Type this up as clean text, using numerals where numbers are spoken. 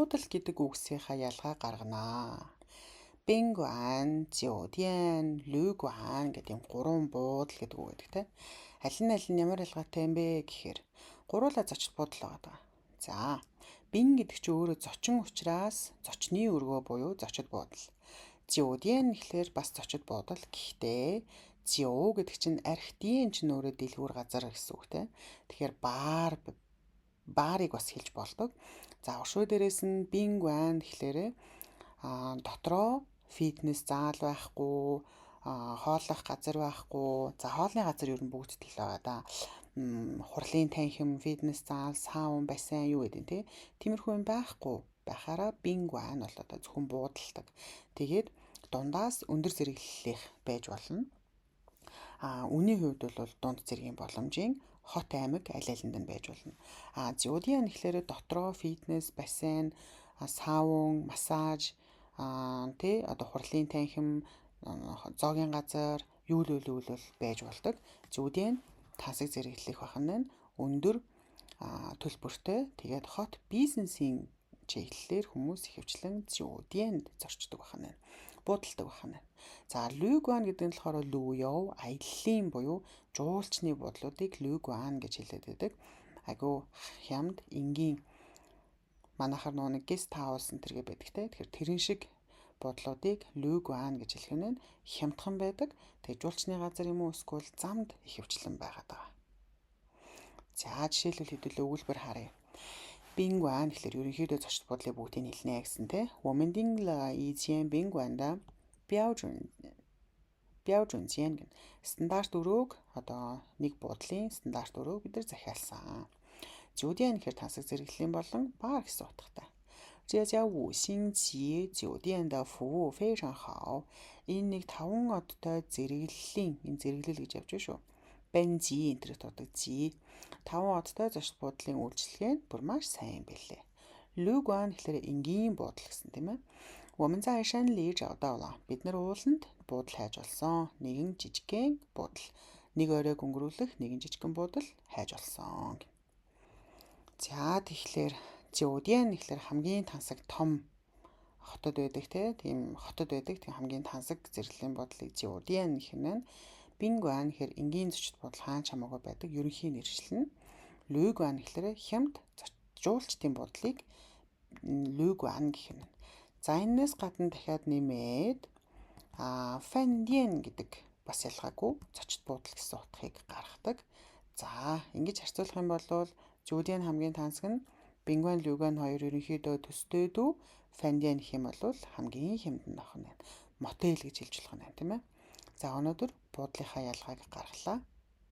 буудал гэдэг үгсийнхаа ялгаа гаргана. Бингуан, зиодиан, люгуан гэдэг юм 3 буудал гэдэг үг байдаг те. Аль нь ямар ялгаатай юм бэ гэхээр гуруула зочид буудал байгаа. За, бин гэдэг чинь өөрөө зочин учраас зочны өргөө буюу зочид буудал. Зиодиан гэхлээр бас зочид буудал. Гэхдээ зио гэдэг чинь архитийн чинь өөрөө дэлгүүр газар гэсэн үг те. Тэгэхээр баарыг бас хэлж болдог. За, уршуу дээрээс нь бингуан гэхлээрээ дотроо фитнес заал байхгүй, хооллох газар байхгүй. За, хоолны газар ер нь бүгдд л байгаа да. Хурлын танхим, фитнес заал, саун, бассейн юу гэдэг те. Тиймэрхүү юм байхгүй байхаараа бингуан бол одоо зөвхөн буудалдаг. Тэгээд дундаас өндөр зэрэглэлийнх байж болно. Үнийн хувьд бол дунд зэргийн боломжийн хот аймаг аль алинд нь байж болно. Зиодиан гэхлээр дотроо фитнес, бассейн, саун, массаж, одоо хурлын танхим, зоогийн газар юу л байж болдог. Зиодиан тансаг зэрэглэх бахан нь өндөр төлбөртэй. Тэгээд хот бизнесийн чиглэлээр хүмүүс ихэвчлэн зиодианд зорчдог бахан нь. Буудалдаг бахан нь. За, люгуан гэдэг нь болохоор лүяв, аяллаа буюу жуулчны буудлуудыг люгуан гэж хэлээд байдаг. Айгу хямд, энгийн манайхаар нэг гест хаус энэ төргээ байдаг те. Тэгэхээр тэрэн шиг буудлуудыг люгуан гэж хэлэх нь хямдхан байдаг. Тэгээ жуулчны газар юм уу эсвэл замд ихэвчлэн байгаад байгаа. За, жишээлбэл хэдүүлээ өгүүлбэр харъя. Бингуан гэхэлэр ерөнхийдөө зочид буудлын бүгдийг хэлнэ гэсэн те. 我们订了一间宾馆的标准间гэн. Стандарт өрөөг одоо нэг буудлын стандарт өрөөг бид нар захиалсан. Зиодиан гэхээр тансаг зэрэглэлийн болон баар гэсэн утгатай. 这家5星级酒店的服务非常好. Энэ нэг 5 одтой зэрэглэлийн энэ зэрэглэл гэж явж шүү. Бензи энэ төрөд одоо зий 5 одтой зочид буудлын үйлчилгээ нь бүр маш сайн байлээ. Люгуан гэхээр энгийн буудал гэсэн тийм ээ. 我们在山里找到了. Бид нар ууланд буудал хайж олсон. Нэгэн жижигхэн буудал. Нэг оройг өнгөрүүлэх нэгэн жижигхэн буудал хайж олсон. За, тэгэхээр зиодиан гэхээр хамгийн тансаг том хотод байдаг те. Тийм хотод байдаг. Тийм хамгийн тансаг зэрэглэлийн буудлыг зиодиан гэх юм. Бингуан гэхээр энгийн зочид буудал хаан чамаагүй байдаг. Ерөнхий нэршил нь. Люгуан гэхээр хямд жуулчдын буудлыг люгуан гэх юм. За, энэс гадна дахиад нэмээд фандиен гэдэг бас ялгаагүй зочид буудал гэсэн утгыг гаргадаг. За, ингэж харьцуулах юм бол зиодиан хамгийн тансаг нь бингуан, люгуан хоёр ерөнхийдөө төстэй дүү, фандиен гэх юм бол хамгийн хямдан нохно. Мотел гэж хэлж болох нь тийм ээ. За, өнөөдөр буудлынхаа ялгааг гаргалаа.